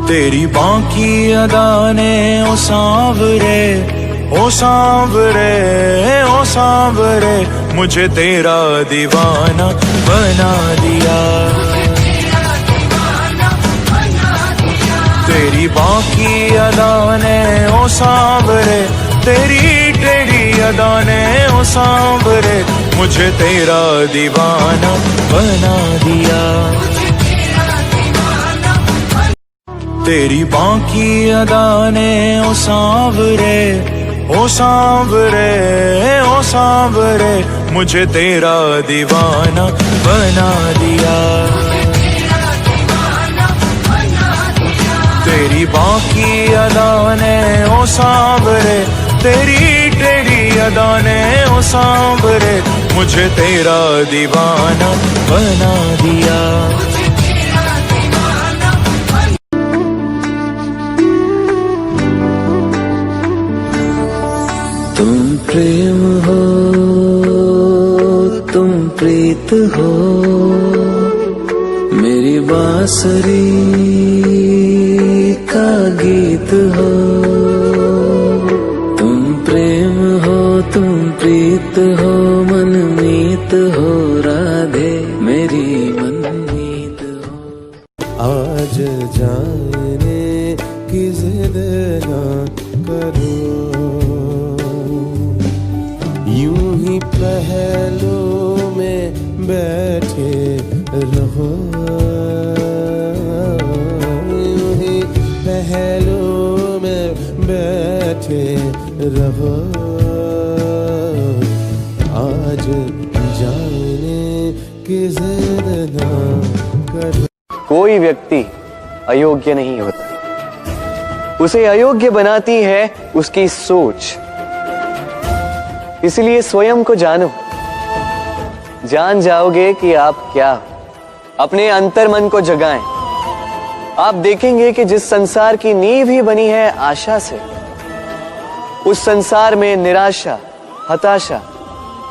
तेरी बाकी अदा ने ओ सांवरे, ओ सांवरे, ओ सांवरे, मुझे तेरा दीवाना बना दिया। तेरी बाकी अदा ने ओ सांवरे, तेरी टेढ़ी अदा ने ओ सांवरे, मुझे तेरा दीवाना बना दिया। तेरी बाकी अदा ने ओ सांवरे, ओ सांवरे, ओ सांवरे, मुझे तेरा दीवाना बना दिया। तेरी बाकी अदा ने ओ सांवरे, तेरी टेढ़ी अदा ने ओ सांवरे, मुझे तेरा दीवाना बना दिया। तुम प्रेम हो, तुम प्रीत हो, मेरी बांसुरी का गीत हो। तुम प्रेम हो, तुम प्रीत हो, मनमीत हो, राधे मेरी मनमीत हो। आज जाने की जिद ना करो, यूं ही पहलों में बैठे रहो, यूं ही पहलों में बैठे रहो। आज जाने की जिद ना करो। कोई व्यक्ति अयोग्य नहीं होता, उसे अयोग्य बनाती है उसकी सोच। इसलिए स्वयं को जानो, जान जाओगे कि आप क्या हो। अपने अंतर मन को जगाएं। आप देखेंगे कि जिस संसार की नींव ही बनी है आशा से, उस संसार में निराशा, हताशा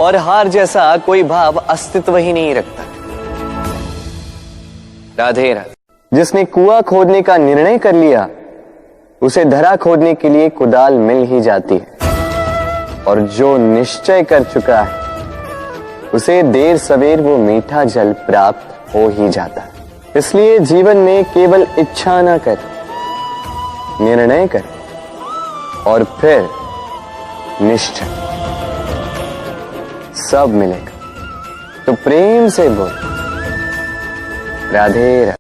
और हार जैसा कोई भाव अस्तित्व ही नहीं रखता। राधे राधे। जिसने कुआं खोदने का निर्णय कर लिया, उसे धरा खोदने के लिए कुदाल मिल ही जाती है। और जो निश्चय कर चुका है, उसे देर सवेर वो मीठा जल प्राप्त हो ही जाता है। इसलिए जीवन में केवल इच्छा ना कर, निर्णय कर और फिर निश्चय, सब मिलेगा। तो प्रेम से बोल, राधे राधे।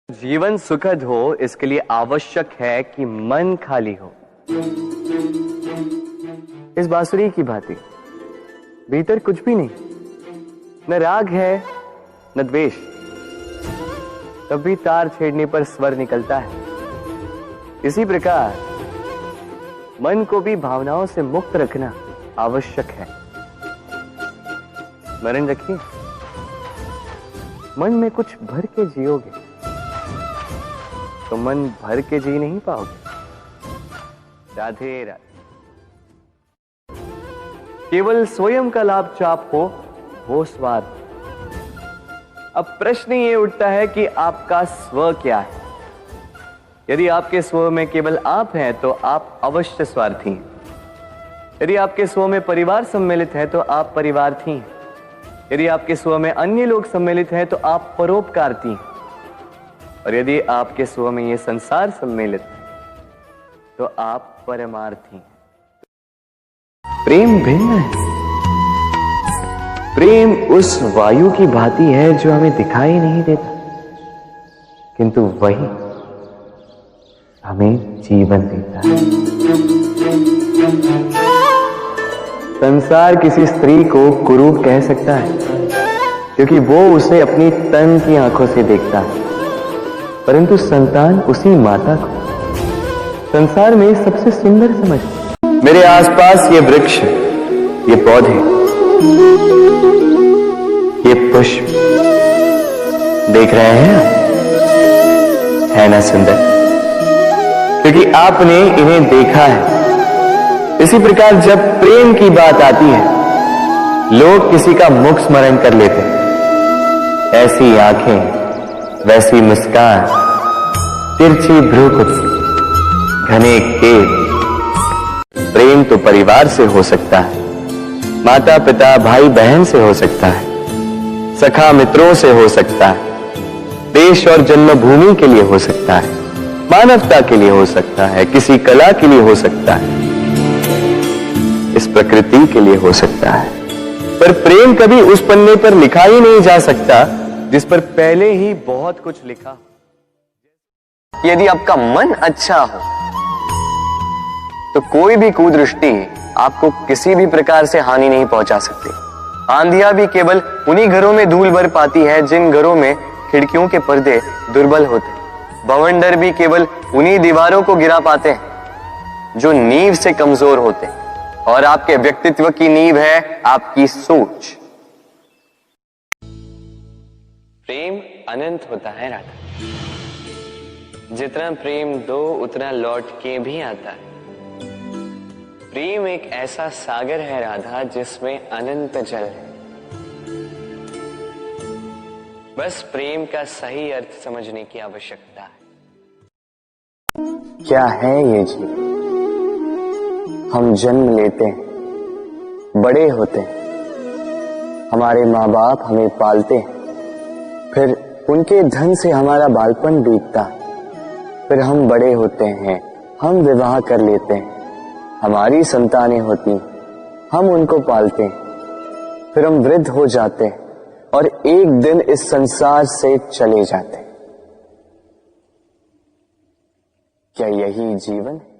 जीवन सुखद हो, इसके लिए आवश्यक है कि मन खाली हो। इस बांसुरी की भांति भीतर कुछ भी नहीं, न राग है न द्वेष, तब भी तार छेड़ने पर स्वर निकलता है। इसी प्रकार मन को भी भावनाओं से मुक्त रखना आवश्यक है। स्मरण रखिए, मन में कुछ भर के जियोगे तो मन भर के जी नहीं पाओगे। राधे राधे। केवल स्वयं का लाभ चाप हो, वो स्वार्थ। अब प्रश्न ये उठता है कि आपका स्व क्या है। यदि आपके स्व में केवल आप हैं तो आप अवश्य स्वार्थी हैं। यदि आपके स्व में परिवार सम्मिलित है तो आप परिवार्थी हैं। यदि आपके स्व में अन्य लोग सम्मिलित हैं तो आप परोपकारती हैं। और यदि आपके स्व में ये संसार सम्मिलित है तो आप परमार्थी हैं। प्रेम भिन्न है। प्रेम उस वायु की भांति है जो हमें दिखाई नहीं देता, किंतु वही हमें जीवन देता है। संसार किसी स्त्री को कुरूप कह सकता है क्योंकि वो उसे अपनी तन की आंखों से देखता है, परंतु संतान उसी माता को संसार में सबसे सुंदर समझता है। मेरे आसपास ये वृक्ष, ये पौधे, ये पुष्प देख रहे हैं, है ना सुंदर? क्योंकि आपने इन्हें देखा है। इसी प्रकार जब प्रेम की बात आती है, लोग किसी का मुख स्मरण कर लेते हैं। ऐसी आंखें, वैसी मुस्कान, तिरछी भ्रूकुटी, घने केश। प्रेम तो परिवार से हो सकता है, माता पिता भाई बहन से हो सकता है, सखा मित्रों से हो सकता है, देश और जन्मभूमि के लिए हो सकता है, मानवता के लिए हो सकता है, किसी कला के लिए हो सकता है, इस प्रकृति के लिए हो सकता है। पर प्रेम कभी उस पन्ने पर लिखा ही नहीं जा सकता जिस पर पहले ही बहुत कुछ लिखा। यदि आपका मन अच्छा हो तो कोई भी कुदृष्टि आपको किसी भी प्रकार से हानि नहीं पहुंचा सकती। आंधियां भी केवल उन्हीं घरों में धूल भर पाती है जिन घरों में खिड़कियों के पर्दे दुर्बल होते हैं। बवंडर भी केवल उन्हीं दीवारों को गिरा पाते हैं जो नींव से कमजोर होते हैं। और आपके व्यक्तित्व की नींव है आपकी सोच। प्रेम अनंत होता है राधा, जितना प्रेम दो उतना लौट के भी आता है। प्रेम एक ऐसा सागर है राधा जिसमें अनंत जल है। बस प्रेम का सही अर्थ समझने की आवश्यकता है। क्या है ये जीवन? हम जन्म लेते हैं, बड़े होते हैं, हमारे माँ बाप हमें पालते हैं, फिर उनके धन से हमारा बालपन बीतता है, फिर हम बड़े होते हैं, हम विवाह कर लेते हैं, हमारी संतानें होती हैं, हम उनको पालते हैं, फिर हम वृद्ध हो जाते हैं और एक दिन इस संसार से चले जाते हैं। क्या यही जीवन है?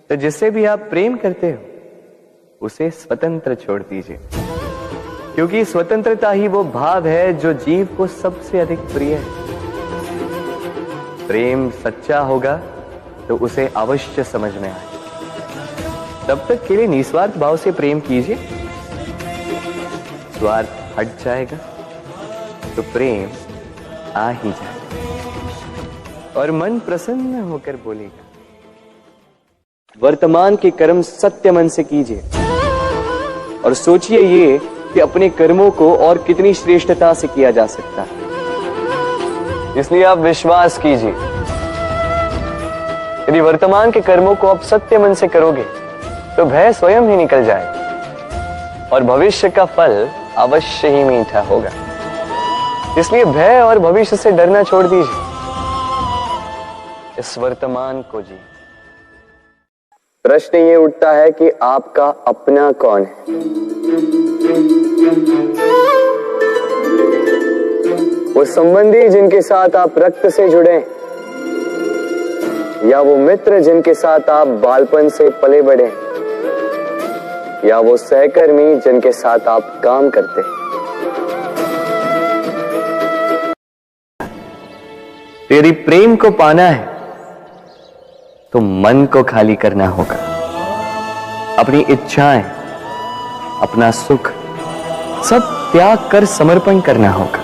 तो जिससे भी आप प्रेम करते हो उसे स्वतंत्र छोड़ दीजिए, क्योंकि स्वतंत्रता ही वो भाव है जो जीव को सबसे अधिक प्रिय है। प्रेम सच्चा होगा तो उसे अवश्य समझ में आए। तब तक के लिए निस्वार्थ भाव से प्रेम कीजिए। स्वार्थ हट जाएगा तो प्रेम आ ही जाएगा और मन प्रसन्न होकर बोलेगा। वर्तमान के कर्म सत्य मन से कीजिए और सोचिए ये कि अपने कर्मों को और कितनी श्रेष्ठता से किया जा सकता है। इसलिए आप विश्वास कीजिए, यदि वर्तमान के कर्मों को आप सत्य मन से करोगे तो भय स्वयं ही निकल जाएगा और भविष्य का फल अवश्य ही मीठा होगा। इसलिए भय और भविष्य से डरना छोड़ दीजिए, इस वर्तमान को जी। प्रश्न ये उठता है कि आपका अपना कौन है? वो संबंधी जिनके साथ आप रक्त से जुड़े, या वो मित्र जिनके साथ आप बालपन से पले बढ़े, या वो सहकर्मी जिनके साथ आप काम करते हैं। यदि प्रेम को पाना है तो मन को खाली करना होगा। अपनी इच्छाएं, अपना सुख सब त्याग कर समर्पण करना होगा।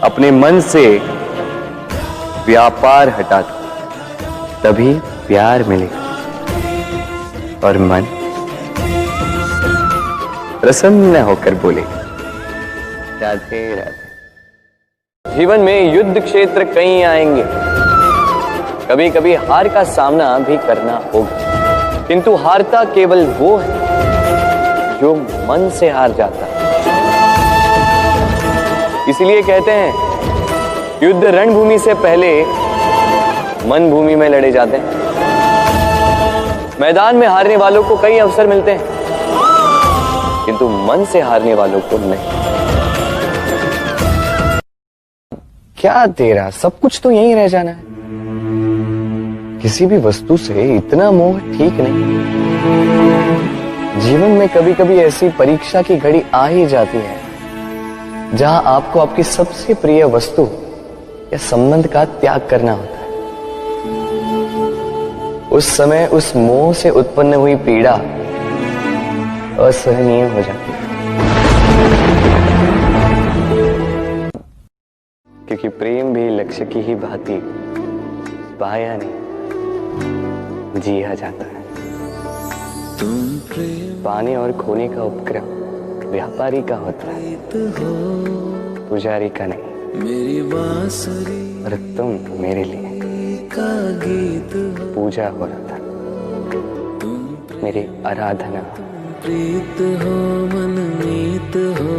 अपने मन से व्यापार हटा दो, तभी प्यार मिलेगा और मन प्रसन्न होकर बोलेगा राधे राधे। जीवन में युद्ध क्षेत्र कई आएंगे, कभी कभी हार का सामना भी करना होगा, किंतु हारता केवल वो है जो मन से हार जाता है। इसलिए कहते हैं युद्ध रणभूमि से पहले मन भूमि में लड़े जाते हैं। मैदान में हारने वालों को कई अवसर मिलते हैं, किंतु मन से हारने वालों को नहीं। क्या तेरा सब कुछ तो यहीं रह जाना है। किसी भी वस्तु से इतना मोह ठीक नहीं। जीवन में कभी कभी ऐसी परीक्षा की घड़ी आ ही जाती है जहां आपको आपकी सबसे प्रिय वस्तु या संबंध का त्याग करना होता है। उस समय उस मोह से उत्पन्न हुई पीड़ा असहनीय हो जाती है, क्योंकि प्रेम भी लक्ष्य की ही भांति पाया नहीं, जिया जाता है। पाने और खोने का उपक्रम व्यापारी का होता है, पुजारी का नहीं। मेरी बांसुरी और तुम मेरे लिए का गीत पूजा हो रहा था, मेरी आराधना। प्रीत हो मनमीत हो